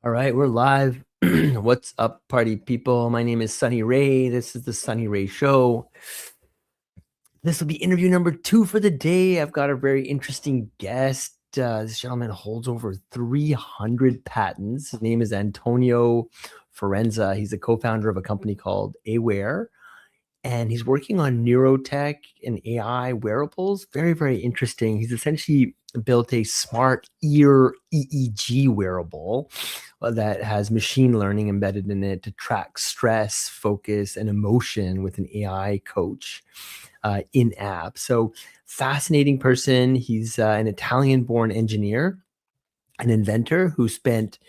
All right, we're live. What's up, party people? My name is Sunny Ray. This is the Sunny Ray Show. This will be interview number 2 for the day. I've got a very interesting guest. This gentleman holds over 300 patents. His name is Antonio Forenza. He's a co-founder of a company called Aware, and he's working on neurotech and AI wearables. Very, very interesting. He's essentially built a smart ear EEG wearable that has machine learning embedded in it to track stress, focus, and emotion with an AI coach in app. So fascinating person. He's an Italian-born engineer, an inventor who spent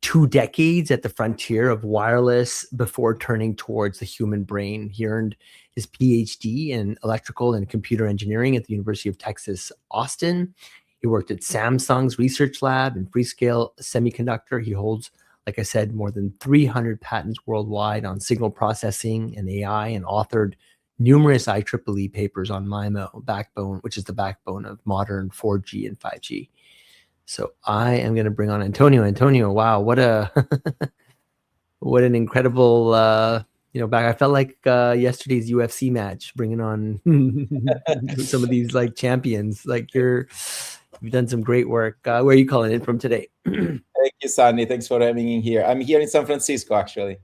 2 decades at the frontier of wireless before turning towards the human brain. He earned his PhD in electrical and computer engineering at the University of Texas, Austin. He worked at Samsung's research lab in Freescale Semiconductor. He holds, like I said, more than 300 patents worldwide on signal processing and AI, and authored numerous IEEE papers on MIMO backbone, which is the backbone of modern 4G and 5G. So I am going to bring on Antonio. Antonio, wow, what a what an incredible back. I felt like yesterday's UFC match, bringing on some of these like champions. Like you've done some great work. Where are you calling in from today? Thank you, Sandy. Thanks for having me here. I'm here in San Francisco, actually.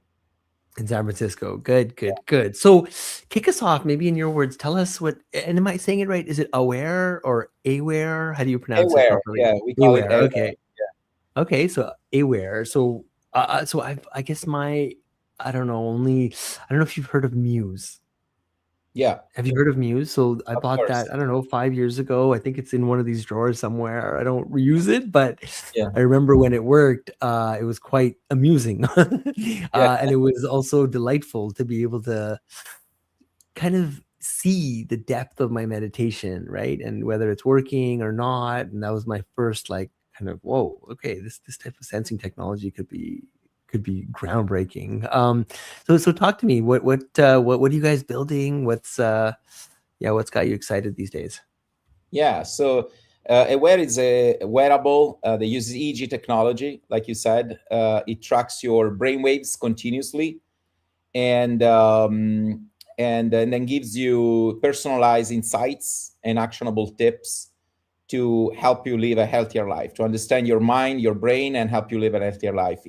In San Francisco. Good. So kick us off, maybe in your words. Tell us what, and am I saying it right? Is it aware or aware? How do you pronounce it Aware, properly? yeah, we call it Aware. aware. Okay. Okay, so aware. So I guess I don't know. I don't know if you've heard of Muse. Yeah, Have you heard of Muse? So I of bought course. that, I don't know, 5 years ago. I think it's in one of these drawers somewhere. I don't reuse it, but Yeah, I remember when it worked, it was quite amusing. yeah, And it was also delightful to be able to kind of see the depth of my meditation, right? And whether it's working or not. And that was my first like kind of, whoa, okay, this type of sensing technology could be groundbreaking. So talk to me. What are you guys building? What's got you excited these days? yeah. So, Aware is a wearable that uses EEG technology, like you said. It tracks your brainwaves continuously, and and then gives you personalized insights and actionable tips to help you live a healthier life, to understand your mind, your brain, and help you live a healthier life.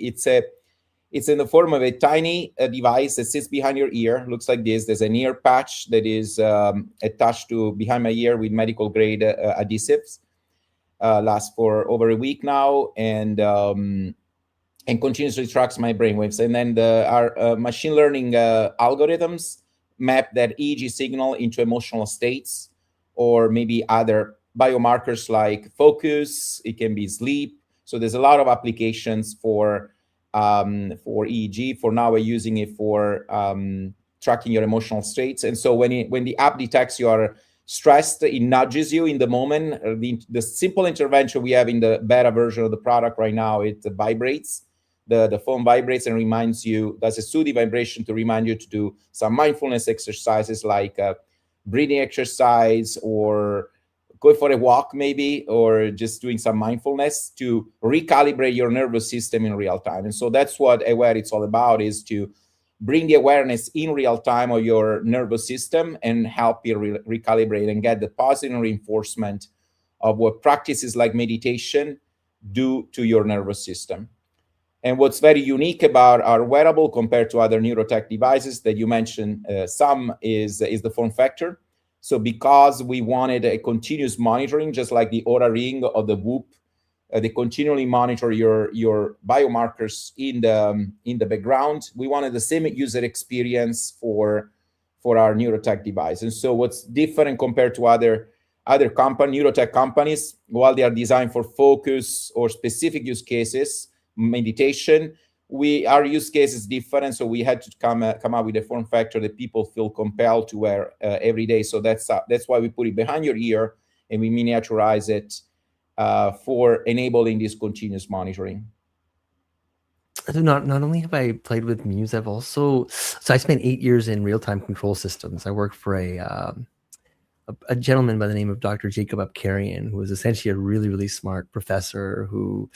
It's in the form of a tiny device that sits behind your ear. Looks like this. There's an ear patch that is attached to behind my ear with medical grade adhesives. Lasts for over a week now, and continuously tracks my brainwaves. And then our machine learning algorithms map that EEG signal into emotional states, or maybe other biomarkers like focus. It can be sleep. So there's a lot of applications for EEG. For now, we're using it for tracking your emotional states. And so when the app detects you are stressed, it nudges you in the moment. The simple intervention we have in the beta version of the product right now, it vibrates. The phone vibrates and reminds you, does a soothing vibration to remind you to do some mindfulness exercises like breathing exercise, or go for a walk maybe, or just doing some mindfulness to recalibrate your nervous system in real time. And so that's what Aware it's all about, is to bring the awareness in real time of your nervous system and help you recalibrate and get the positive reinforcement of what practices like meditation do to your nervous system. And what's very unique about our wearable compared to other neurotech devices that you mentioned, some is the form factor. So because we wanted a continuous monitoring, just like the Oura Ring or the Whoop, they continually monitor your biomarkers in the background. We wanted the same user experience for our neurotech device. And so what's different compared to other neurotech companies, while they are designed for focus or specific use cases, meditation, our use case is different. So we had to come up with a form factor that people feel compelled to wear every day. So that's why we put it behind your ear and we miniaturize it for enabling this continuous monitoring. So not only have I played with Muse, I spent 8 years in real-time control systems. I worked for a gentleman by the name of Dr. Jacob Apkarian, who was essentially a really, really smart professor who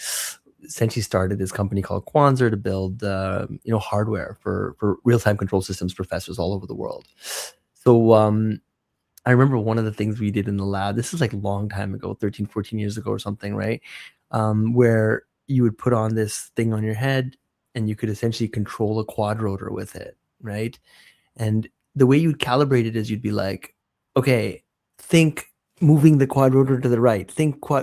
essentially started this company called Quanzer to build hardware for real-time control systems professors all over the world. So I remember one of the things we did in the lab, this is like a long time ago, 13, 14 years ago or something, right? Where you would put on this thing on your head and you could essentially control a quad rotor with it, right? And the way you'd calibrate it is you'd be like, okay, think moving the quad rotor to the right,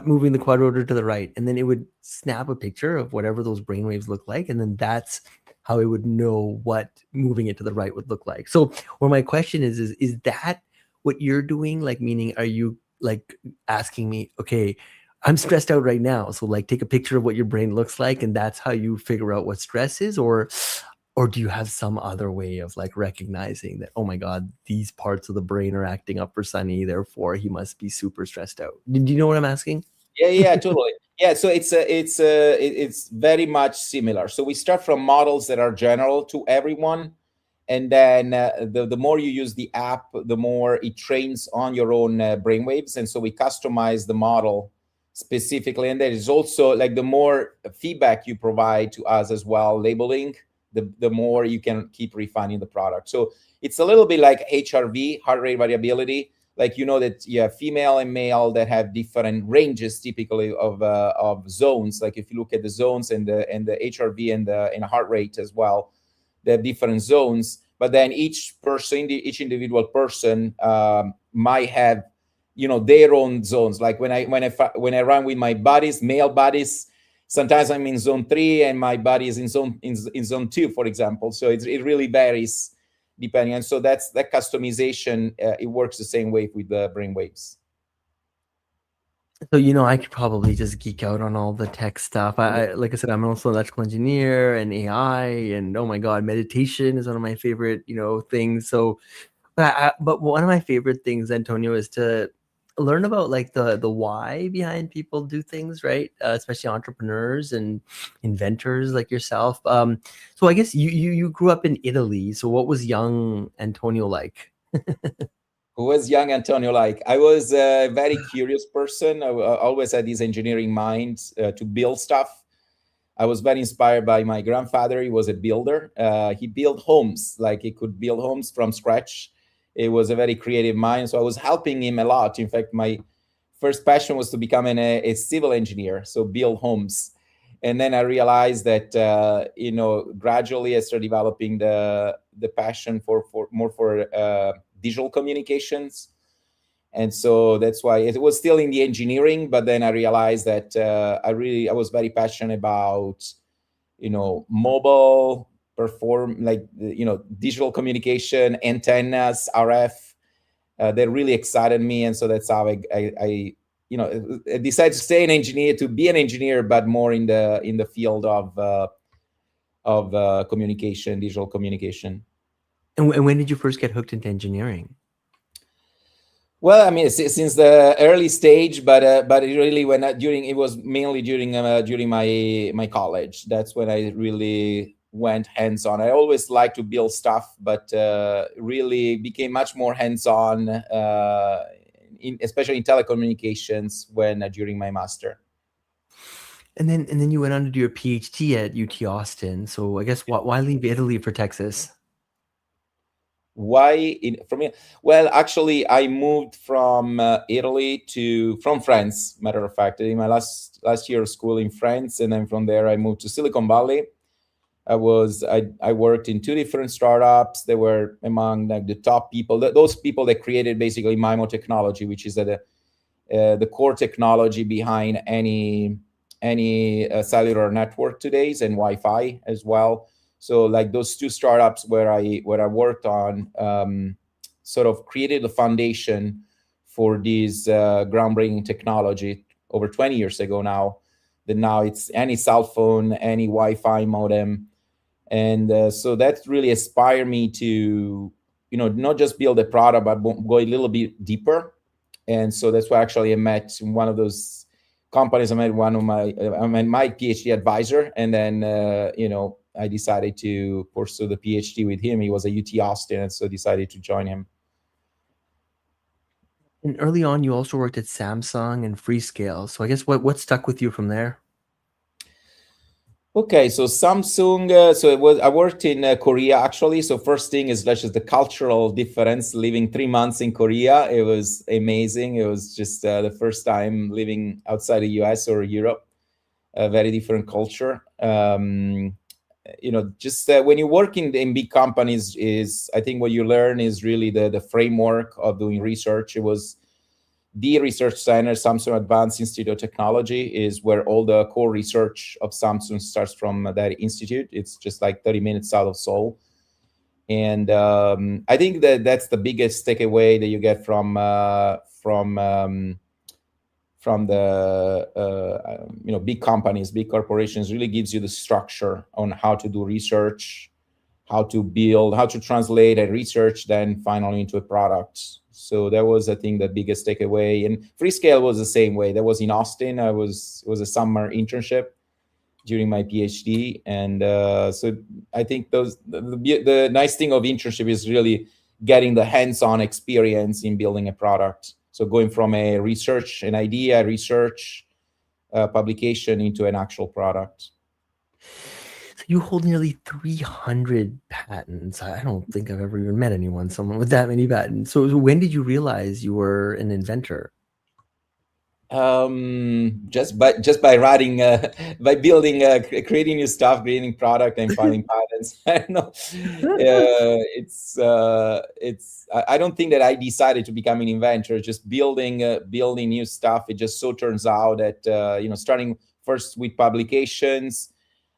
moving the quad rotor to the right. And then it would snap a picture of whatever those brainwaves look like. And then that's how it would know what moving it to the right would look like. So where my question is that what you're doing? Like, meaning, are you like asking me, okay, I'm stressed out right now. So like take a picture of what your brain looks like and that's how you figure out what stress is? Or do you have some other way of like recognizing that, oh my God, these parts of the brain are acting up for Sunny, therefore he must be super stressed out? Do you know what I'm asking? Yeah, totally. Yeah, so it's very much similar. So we start from models that are general to everyone, and then the more you use the app, the more it trains on your own brainwaves, and so we customize the model specifically. And there is also like the more feedback you provide to us as well, labeling, the more you can keep refining the product. So it's a little bit like HRV, heart rate variability. Like, you know, that you have female and male that have different ranges typically of zones. Like if you look at the zones and the HRV and the heart rate as well, they have different zones. But then each person, each individual person might have, you know, their own zones. Like when I run with my buddies, male buddies, sometimes I'm in zone 3 and my buddy is in zone 2, for example. So it really varies depending. And so that's that customization. It works the same way with the brainwaves. So, I could probably just geek out on all the tech stuff. Like I said, I'm also an electrical engineer and AI, and oh my God, meditation is one of my favorite, things. So, but one of my favorite things, Antonio, is to learn about like the why behind people do things, right? Especially entrepreneurs and inventors like yourself. So I guess you grew up in Italy. So what was young Antonio like? Who was young Antonio like? I was a very curious person. I always had this engineering mind to build stuff. I was very inspired by my grandfather. He was a builder. He built homes, like he could build homes from scratch. It was a very creative mind. So I was helping him a lot. In fact, my first passion was to become a civil engineer, so build homes. And then I realized that gradually I started developing the passion for digital communications, and so that's why it was still in the engineering. But then I realized that I was very passionate about mobile perform like digital communication, antennas, RF. That really excited me, and so that's how I decided to stay an engineer, to be an engineer, but more in the field of communication, digital communication. And when did you first get hooked into engineering? Well, I mean, since the early stage, but it really when during it was mainly during my college. That's when I really went hands on. I always liked to build stuff, but really became much more hands on, especially in telecommunications when during my master. And then you went on to do your PhD at UT Austin. So I guess why leave Italy for Texas? Why from here? Well, actually, I moved from Italy to from France. Matter of fact, in my last year of school in France, and then from there I moved to Silicon Valley. I worked in two different startups. They were among like the top people, those people that created basically MIMO technology, which is the core technology behind any cellular network today's, and Wi-Fi as well. So like those two startups where I worked on sort of created the foundation for this groundbreaking technology over 20 years ago now. That now it's any cell phone, any Wi-Fi modem, and so that really inspired me to not just build a product but go a little bit deeper. And so that's why actually I met one of those companies. I met my PhD advisor, and then I decided to pursue the PhD with him. He was at UT Austin, and so decided to join him. And early on, you also worked at Samsung and Freescale. So I guess what stuck with you from there? Okay, so Samsung. I worked in Korea actually. So first thing is that's just the cultural difference. Living 3 months in Korea, it was amazing. It was just the first time living outside the U.S. or Europe. A very different culture. Just when you work in big companies, is I think what you learn is really the framework of doing research. It was the research center, Samsung Advanced Institute of Technology, is where all the core research of Samsung starts from that institute. It's just like 30 minutes out of Seoul. And I think that that's the biggest takeaway that you get from the big companies, big corporations. Really gives you the structure on how to do research, how to build, how to translate a research, then finally into a product. So that was, I think, the biggest takeaway. And Freescale was the same way. That was in Austin. It was a summer internship during my PhD, and so I think the nice thing of internship is really getting the hands-on experience in building a product. So going from a research, an idea, research, publication into an actual product. So you hold nearly 300 patents. I don't think I've ever even met someone with that many patents. So when did you realize you were an inventor? Just by writing, by building, creating new stuff, creating product, and filing patents. I don't know. I don't think that I decided to become an inventor. Just building new stuff. It just so turns out that starting first with publications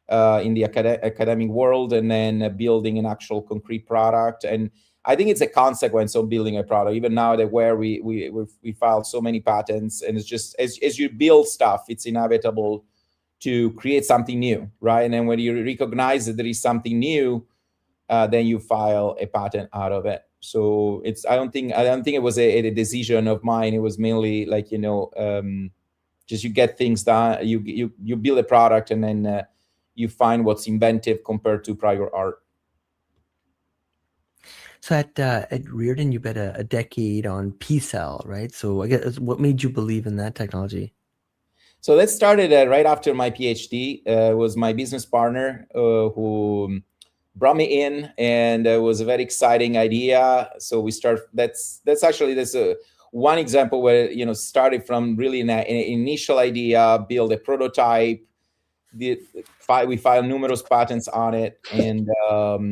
in the academic world, and then building an actual concrete product. And I think it's a consequence of building a product. Even now that where we filed so many patents, and it's just as you build stuff, it's inevitable to create something new, right? And then when you recognize that there is something new, then you file a patent out of it. So I don't think it was a decision of mine. It was mainly like just you get things done. You build a product, and then you find what's inventive compared to prior art. So at Reardon, you bet a decade on P-cell, right? So I guess what made you believe in that technology? So that started right after my PhD. It was my business partner who brought me in, and it was a very exciting idea. So we start. That's actually that's a one example where started from really an initial idea, build a prototype. We filed numerous patents on it, and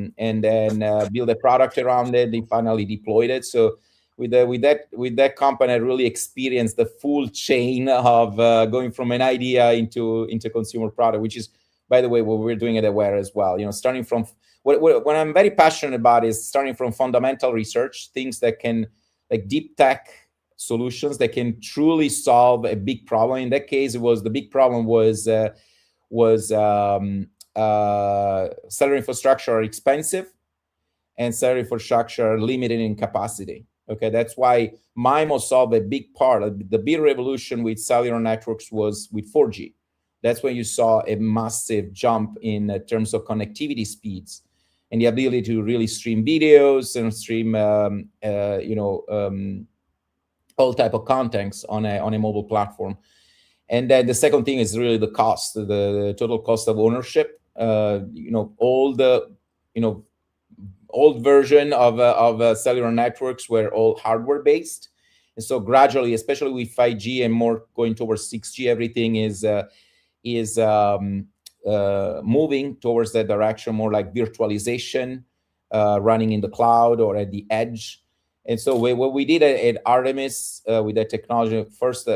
then build a product around it. They finally deployed it. So with that company, I really experienced the full chain of going from an idea into consumer product, which is, by the way, what we're doing at Aware as well. Starting from what I'm very passionate about is starting from fundamental research, things that can, like deep tech solutions that can truly solve a big problem. In that case, the big problem was cellular infrastructure are expensive, and cellular infrastructure are limited in capacity. Okay, that's why MIMO solved a big part. The big revolution with cellular networks was with 4G. That's when you saw a massive jump in terms of connectivity speeds and the ability to really stream videos and stream, all type of contents on a mobile platform. And then the second thing is really the cost, the total cost of ownership. All the old version of cellular networks were all hardware based, and so gradually, especially with 5G and more going towards 6G, everything is moving towards that direction, more like virtualization, running in the cloud or at the edge. And so what we did at Artemis with that technology, first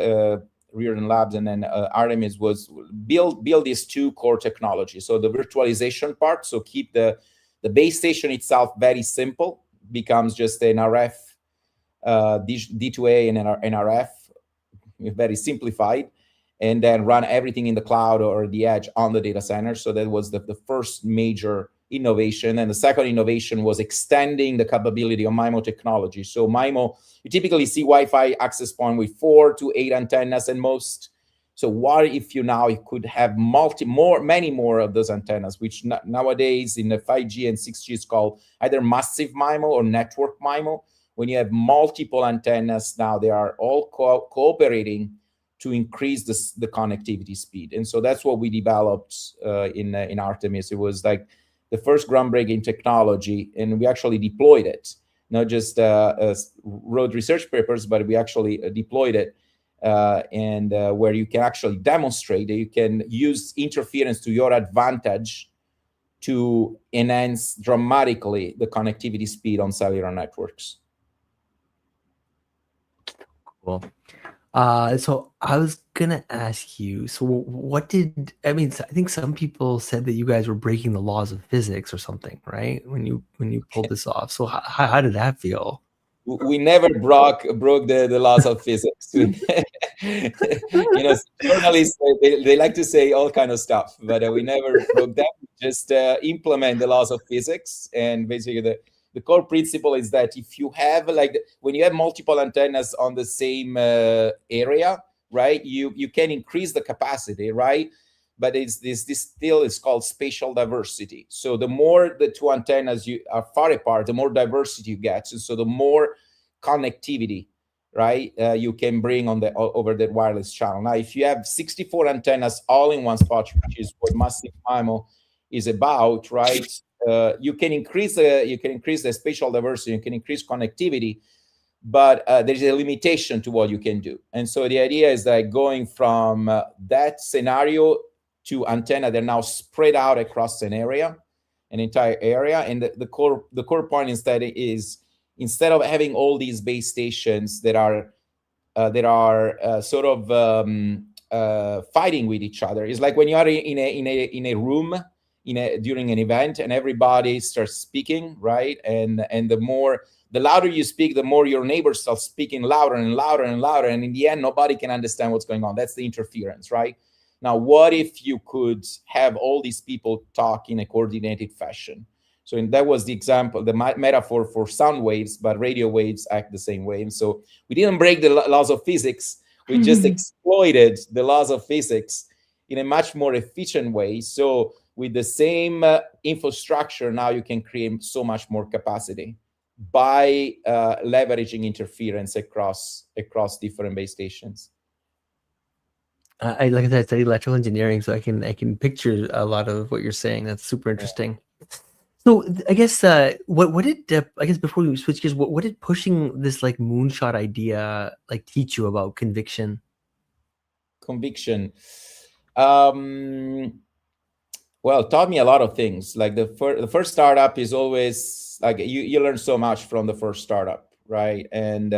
Reardon Labs, and then Artemis, was build these two core technologies. So the virtualization part, so keep the base station itself very simple, becomes just an RF, D2A and an RF, very simplified, and then run everything in the cloud or the edge on the data center. So that was the first major innovation. And the second innovation was extending the capability of MIMO technology. So MIMO, you typically see Wi-Fi access point with 4 to 8 antennas at most. So what if you could have many more of those antennas, which nowadays in the 5G and 6G is called either massive MIMO or network MIMO. When you have multiple antennas, now they are all cooperating to increase the connectivity speed. And so that's what we developed in Artemis. It was like the first groundbreaking technology, and we actually deployed it, not just wrote research papers, but we actually deployed it, and where you can actually demonstrate that you can use interference to your advantage to enhance dramatically the connectivity speed on cellular networks. Cool. So I was gonna ask you, so what did, I mean, I think some people said that you guys were breaking the laws of physics or something, right? When you pulled this off. So how did that feel? We never broke the laws of physics. Journalists, they like to say all kind of stuff, but we never broke them. Just implement the laws of physics. And basically the core principle is that if you have, like, when you have multiple antennas on the same area, right, you can increase the capacity, right? But it's this still is called spatial diversity. So the more the two antennas you are far apart, the more diversity you get. So the more connectivity, right, you can bring on the over the wireless channel. Now, if you have 64 antennas all in one spot, which is what massive MIMO is about, right? You can increase the spatial diversity, you can increase connectivity, but there's a limitation to what you can do. And so the idea is that going from that scenario to antenna, they're now spread out across an entire area. And the core point instead is, instead of having all these base stations that are sort of fighting with each other, it's like when you are in a room during an event and everybody starts speaking, right? And the louder you speak, the more your neighbors start speaking louder and louder and louder, and in the end, nobody can understand what's going on. That's the interference, right? Now, what if you could have all these people talk in a coordinated fashion? So that was the example, the metaphor for sound waves, but radio waves act the same way. And so we didn't break the laws of physics. We just exploited the laws of physics in a much more efficient way. So with the same infrastructure, now you can create so much more capacity by leveraging interference across different base stations. I like I said, I study electrical engineering, so I can picture a lot of what you're saying. That's super interesting. So I guess what did I guess before we switch gears, what did pushing this like moonshot idea like teach you about conviction? Conviction. Well, it taught me a lot of things. Like the first startup is always like you learn so much from the first startup, right? And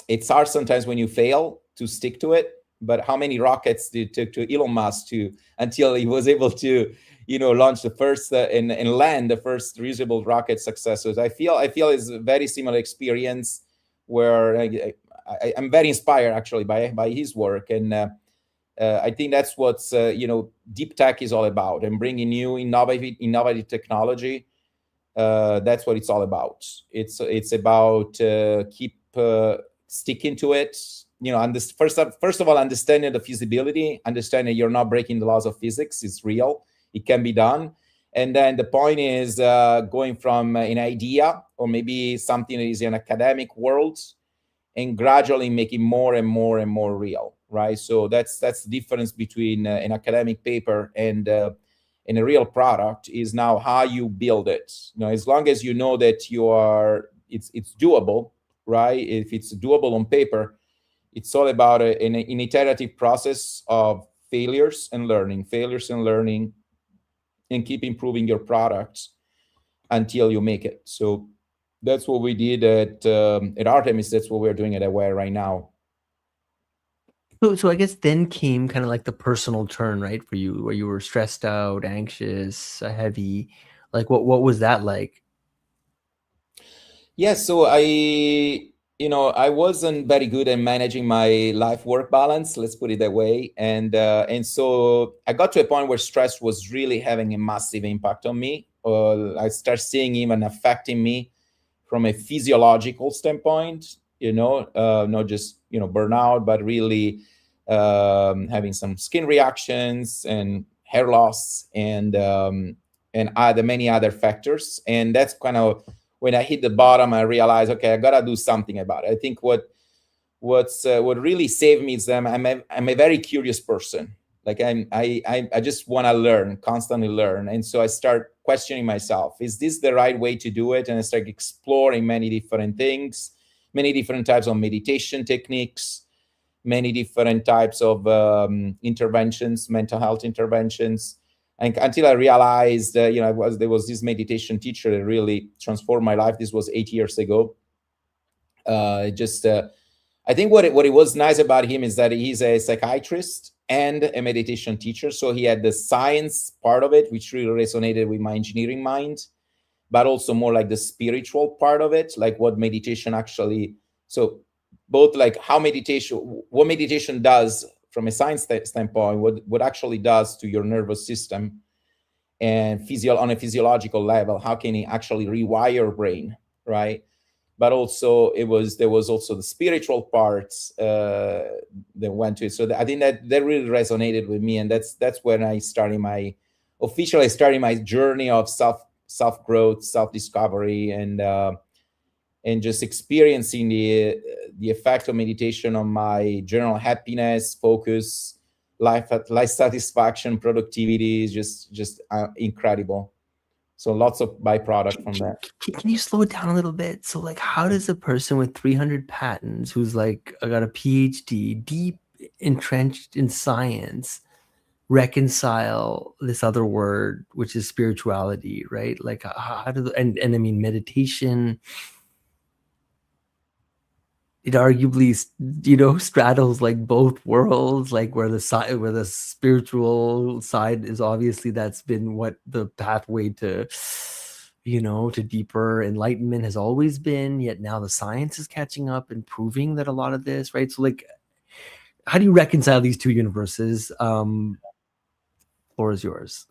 it's hard sometimes when you fail to stick to it. But how many rockets did it take to Elon Musk until he was able to launch the first and land the first reusable rocket successors? I feel it's a very similar experience where I'm very inspired actually by his work, and I think that's what's deep tech is all about, and bringing new innovative technology. That's what it's all about. It's about keep sticking to it. First of all, understanding the feasibility, understanding you're not breaking the laws of physics. It's real. It can be done. And then the point is going from an idea or maybe something that is in academic world and gradually making more and more and more real, right? So that's the difference between an academic paper and a real product is now how you build it. As long as you know that it's doable, right? If it's doable on paper, it's all about an iterative process of failures and learning, and keep improving your products until you make it. So that's what we did at Artemis. That's what we're doing at Aware right now. So I guess then came kind of like the personal turn, right, for you, where you were stressed out, anxious, heavy. Like what was that like? Yeah, so I wasn't very good at managing my life-work balance, let's put it that way. And so I got to a point where stress was really having a massive impact on me. I start seeing even affecting me from a physiological standpoint, not just, burnout, but really having some skin reactions and hair loss and other many other factors. And that's kind of when I hit the bottom, I realized, okay, I gotta do something about it. I think what really saved me is that I'm a very curious person. Like I just want to learn, constantly learn, and so I start questioning myself: is this the right way to do it? And I start exploring many different things, many different types of meditation techniques, many different types of interventions, mental health interventions, and until I realized, there was this meditation teacher that really transformed my life. This was 8 years ago. Just I think what it was nice about him is that he's a psychiatrist and a meditation teacher. So he had the science part of it, which really resonated with my engineering mind, but also more like the spiritual part of it, like what meditation actually. So both like what meditation does from a science standpoint, what actually does to your nervous system, and on a physiological level, how can it actually rewire your brain, right? But also there was also the spiritual parts that went to it. So I think that really resonated with me, and that's when I started officially starting my journey of self growth, self discovery, and just experiencing the effect of meditation on my general happiness, focus, life satisfaction, productivity is just incredible. So lots of byproduct from that. Can you slow it down a little bit? So, like, how does a person with 300 patents, who's like got a PhD, deep entrenched in science, reconcile this other word, which is spirituality, right? Like, how do and I mean, meditation, it arguably, straddles like both worlds, like where the spiritual side is obviously, that's been what the pathway to, to deeper enlightenment has always been, yet now the science is catching up and proving that a lot of this, right? So, like, how do you reconcile these two universes? Floor is yours.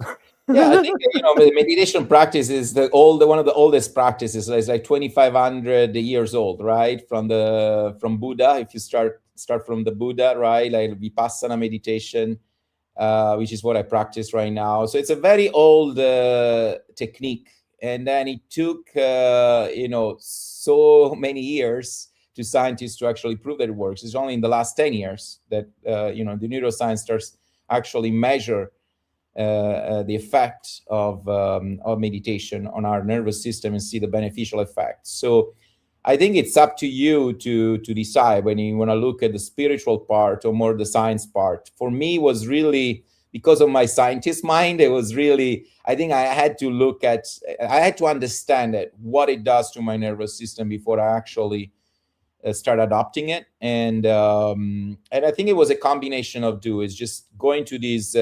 Yeah, I think the meditation practice is one of the oldest practices. It's like 2,500 years old, right? From Buddha. If you start from the Buddha, right, like Vipassana meditation, which is what I practice right now. So it's a very old technique, and then it took so many years to scientists to actually prove that it works. It's only in the last 10 years that the neuroscience starts actually measure the effect of meditation on our nervous system and see the beneficial effects. So I think it's up to you to decide when you want to look at the spiritual part or more the science part. For me, it was really because of my scientist mind. It was really, I think I had to understand it, what it does to my nervous system before I actually start adopting it. And I think it was a combination of two. It's just going to these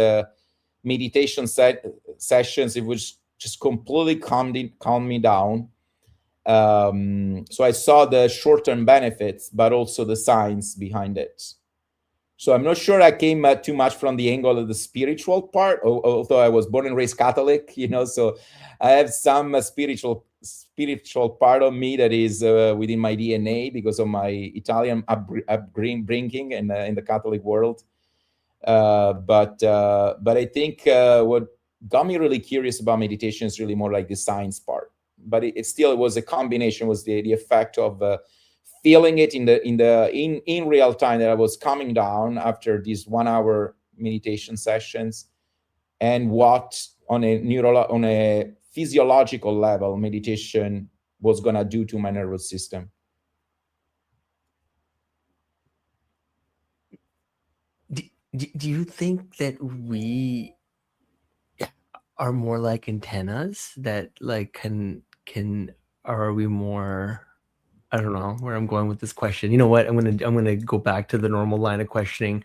meditation sessions. It was just completely calm me down. So I saw the short-term benefits, but also the science behind it. So I'm not sure I came too much from the angle of the spiritual part, although I was born and raised Catholic, so I have some spiritual part of me that is within my DNA because of my Italian upbringing in the Catholic world. But I think what got me really curious about meditation is really more like the science part. But it still was a combination, was the effect of feeling it in real time, that I was coming down after these 1 hour meditation sessions, and what on a physiological level meditation was gonna do to my nervous system. Do you think that we are more like antennas that like can or are we more, I don't know where I'm going with this question. You know what? I'm gonna go back to the normal line of questioning.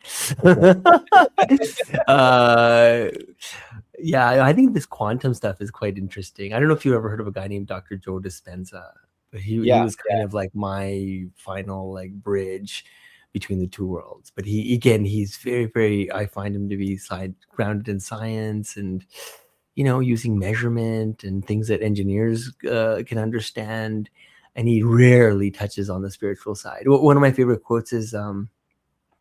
Yeah, I think this quantum stuff is quite interesting. I don't know if you ever heard of a guy named Dr. Joe Dispenza, but he was kind of like my final like bridge between the two worlds. But he's very, very, I find him to be grounded in science and using measurement and things that engineers can understand. And he rarely touches on the spiritual side. One of my favorite quotes is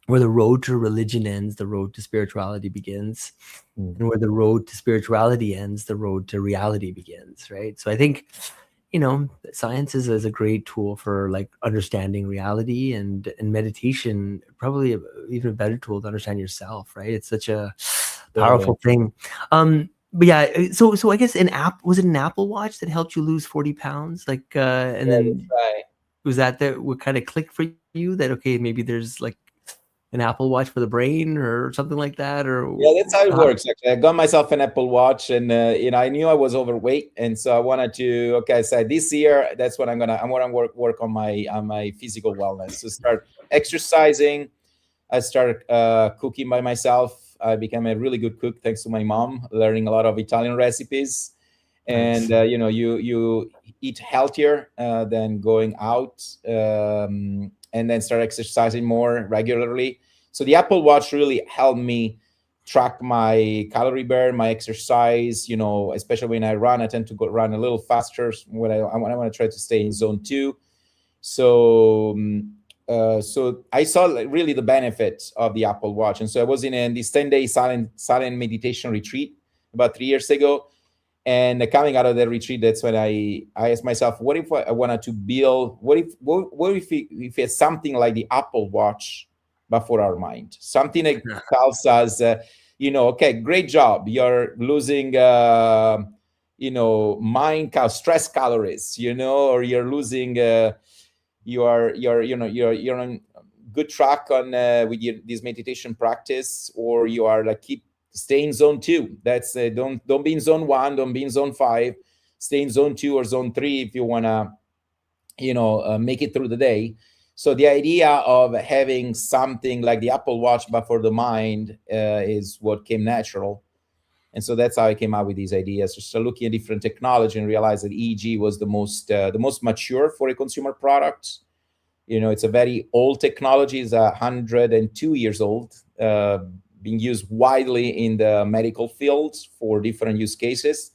where the road to religion ends, the road to spirituality begins. And where the road to spirituality ends, the road to reality begins, right? So I think, science is a great tool for like understanding reality, and meditation probably even a better tool to understand yourself, right? It's such a Totally. powerful thing. But yeah, so I guess was it an Apple Watch that helped you lose 40 pounds? Like, and Yeah, then that's right. was that what kind of clicked for you that, okay, maybe there's like an Apple Watch for the brain or something like that, or Yeah, that's how it how? works. Actually, I got myself an Apple Watch, and I knew I was overweight, and so I wanted to. Okay, I said this year that's what I'm gonna work on my physical wellness. So start exercising. I started cooking by myself. I became a really good cook thanks to my mom, learning a lot of Italian recipes. And Nice. you eat healthier than going out, and then start exercising more regularly. So the Apple Watch really helped me track my calorie burn, my exercise. Especially when I run, I tend to go run a little faster when I want to try to stay in zone 2. So I saw like, really the benefit of the Apple Watch, and so I was in this 10-day silent meditation retreat about 3 years ago. And coming out of the retreat, that's when I asked myself, what if I wanted to build, what if it's something like the Apple Watch, but for our mind, something that tells us, okay, great job, you're losing mind stress calories, or you're losing you're on good track on with this meditation practice, or you are like keep stay in zone 2. That's don't be in zone 1, don't be in zone 5. Stay in zone 2 or zone 3 if you want to make it through the day. So the idea of having something like the Apple Watch but for the mind is what came natural. And so that's how I came out with these ideas. So looking at different technology and realized that EEG was the most mature for a consumer product. It's a very old technology. It's 102 years old, being used widely in the medical field for different use cases.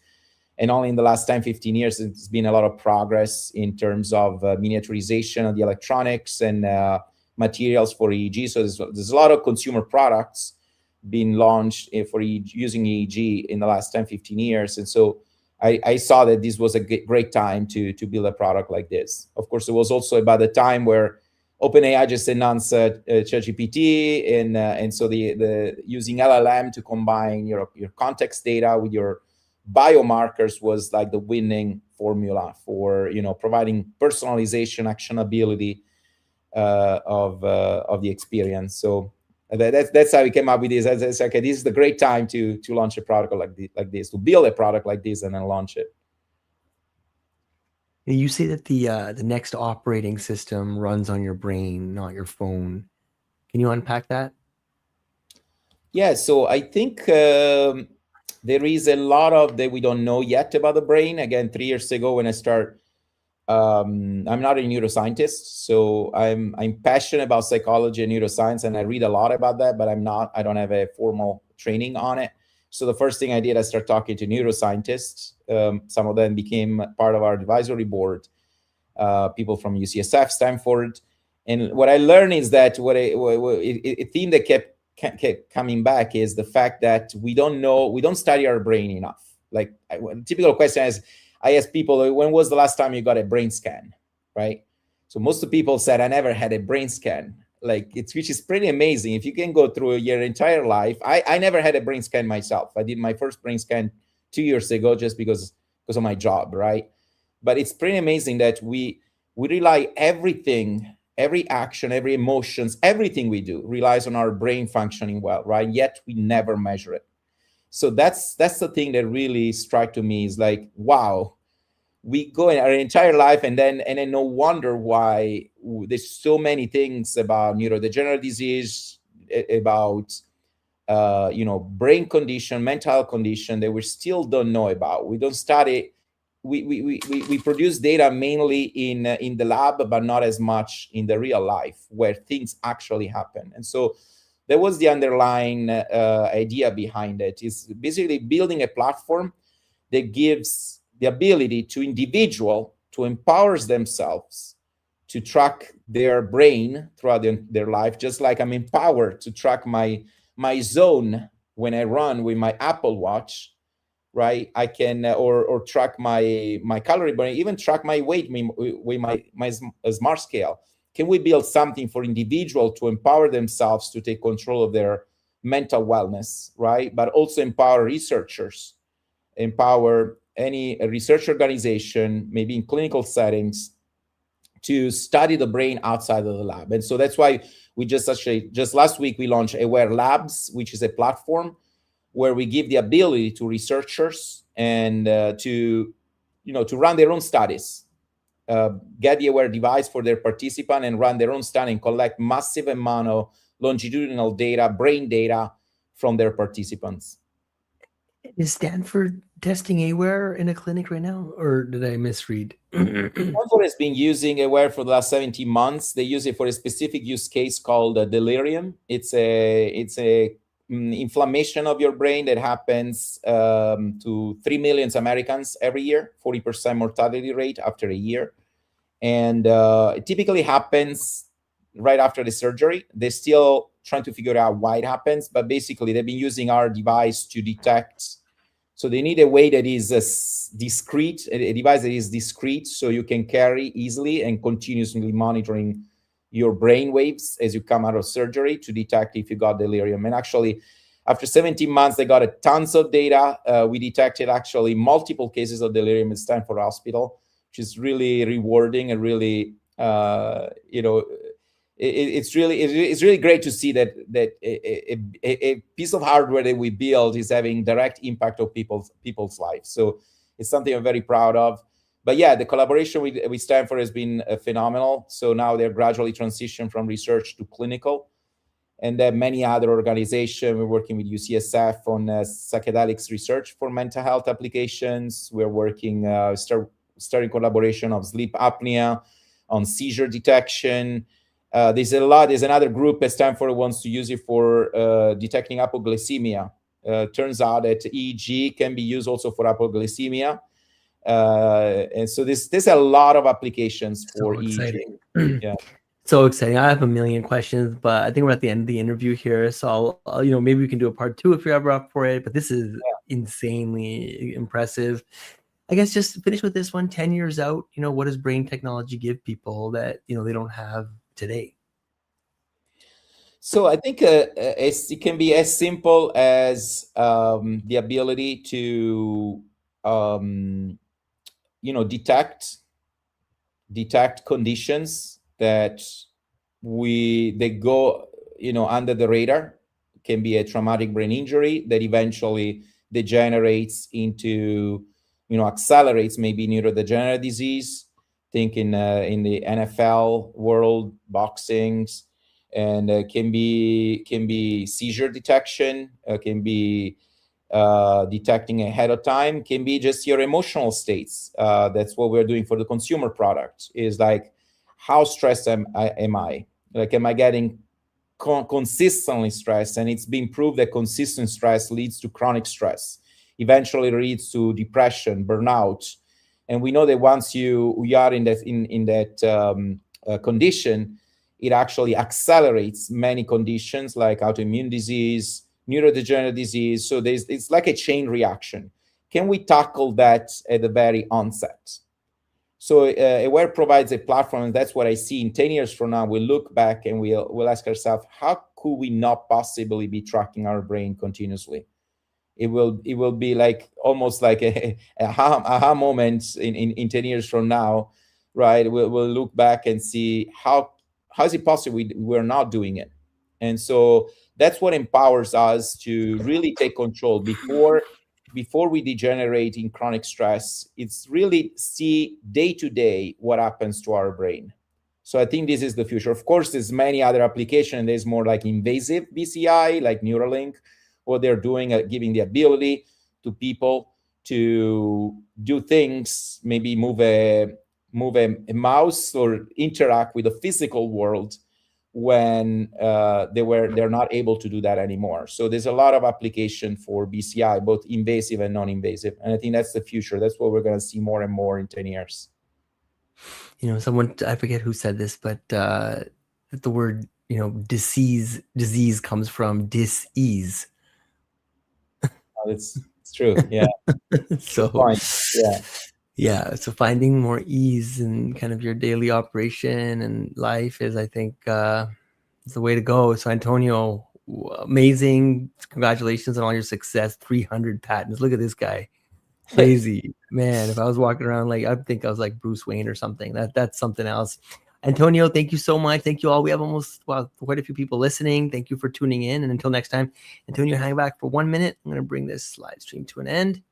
And only in the last 10, 15 years, it's been a lot of progress in terms of miniaturization of the electronics and materials for EEG. So there's a lot of consumer products being launched for using EEG in the last 10, 15 years. And so I saw that this was a great time to build a product like this. Of course, it was also about the time where OpenAI just announced ChatGPT, and so the using LLM to combine your context data with your biomarkers was like the winning formula for providing personalization, actionability of the experience. So that's how we came up with this. I said, okay, this is the great time to launch a product like this, to build a product like this and then launch it. And you say that the next operating system runs on your brain, not your phone. Can you unpack that? Yeah, so I think there is a lot of that we don't know yet about the brain. Again, 3 years ago when I start, I'm not a neuroscientist, so I'm passionate about psychology and neuroscience, and I read a lot about that, but I don't have a formal training on it. So the first thing I did, I started talking to neuroscientists. Some of them became part of our advisory board, people from UCSF, Stanford. And what I learned is that a theme that kept coming back is the fact that we don't study our brain enough. Like a typical question is, I ask people, when was the last time you got a brain scan, right? So most of the people said, I never had a brain scan. Like which is pretty amazing. If you can go through your entire life, I never had a brain scan myself. I did my first brain scan 2 years ago just because of my job, right? But it's pretty amazing that we rely everything, every action, every emotions, everything we do relies on our brain functioning well, right? Yet we never measure it. So that's the thing that really struck to me, is like, wow, we go in our entire life, and then no wonder why there's so many things about neurodegenerative disease, about brain condition, mental condition that we still don't know about. We don't study. We produce data mainly in the lab, but not as much in the real life where things actually happen. And so that was the underlying idea behind it, is basically building a platform that gives the ability to individual to empower themselves to track their brain throughout their life, just like I'm empowered to track my zone when I run with my Apple Watch, right? I can or track my calorie burn, even track my weight with my smart scale. Can we build something for individual to empower themselves to take control of their mental wellness, right? But also empower researchers, empower any research organization, maybe in clinical settings, to study the brain outside of the lab. And so that's why we just last week we launched Aware Labs, which is a platform where we give the ability to researchers and to run their own studies, get the Aware device for their participant and run their own study and collect massive amount of longitudinal data, brain data from their participants. Is Stanford testing Aware in a clinic right now, or did I misread? Stanford has been using Aware for the last 17 months. They use it for a specific use case called delirium. It's a inflammation of your brain that happens to 3 million Americans every year, 40% mortality rate after a year. And it typically happens right after the surgery. They're still trying to figure out why it happens, but basically they've been using our device to detect. So they need a way that is discrete, a device that is discrete, so you can carry easily and continuously monitoring your brain waves as you come out of surgery to detect if you got delirium. And actually, after 17 months, they got tons of data. We detected actually multiple cases of delirium at Stanford Hospital, which is really rewarding and really, it's really great to see that a piece of hardware that we build is having direct impact on people's lives. So it's something I'm very proud of. But yeah, the collaboration with Stanford has been phenomenal. So now they're gradually transitioned from research to clinical. And then many other organizations. We're working with UCSF on psychedelics research for mental health applications. We're working, starting collaboration of sleep apnea, on seizure detection. There's another group at Stanford who wants to use it for detecting hypoglycemia. Turns out that EEG can be used also for hypoglycemia. And so there's a lot of applications for So EEG. exciting. Yeah. So exciting. I have a million questions, but I think we're at the end of the interview here. So I'll maybe we can do a part 2 if you're ever up for it. But this is insanely impressive. I guess just finish with this one. 10 years out, what does brain technology give people that, they don't have today? So I think it can be as simple as the ability to, detect conditions that they go, under the radar. It can be a traumatic brain injury that eventually degenerates into, accelerates maybe neurodegenerative disease. Think in the NFL world, boxing, and can be seizure detection, can be detecting ahead of time, can be just your emotional states. That's what we're doing for the consumer product, is like, how stressed am I? Like, am I getting consistently stressed? And it's been proved that consistent stress leads to chronic stress, eventually leads to depression, burnout. And we know that once we are in that condition, it actually accelerates many conditions like autoimmune disease, neurodegenerative disease. So it's like a chain reaction. Can we tackle that at the very onset? So Aware provides a platform, and that's what I see in 10 years from now. We'll look back and we'll ask ourselves, how could we not possibly be tracking our brain continuously? It will be like almost like a aha moment in 10 years from now, right? We'll look back and see how is it possible we're not doing it. And so that's what empowers us to really take control before we degenerate in chronic stress. It's really see day to day what happens to our brain. So I think this is the future. Of course, there's many other applications. There's more like invasive BCI, like Neuralink. What they're doing, giving the ability to people to do things, maybe move a mouse or interact with the physical world when they're not able to do that anymore. So there's a lot of application for BCI, both invasive and non-invasive. And I think that's the future. That's what we're going to see more and more in 10 years. Someone, I forget who said this, but the word, disease comes from dis-ease. It's It's true. Yeah. Good So point. Yeah. yeah, so finding more ease in kind of your daily operation and life is, I think, is the way to go. So Antonio, amazing. Congratulations on all your success. 300 patents. Look at this guy. Crazy. Man, if I was walking around, like, I'd think I was like Bruce Wayne or something. That's something else. Antonio, thank you so much. Thank you all. We have almost, well, quite a few people listening. Thank you for tuning in. And until next time, Antonio, hang back for 1 minute. I'm going to bring this live stream to an end.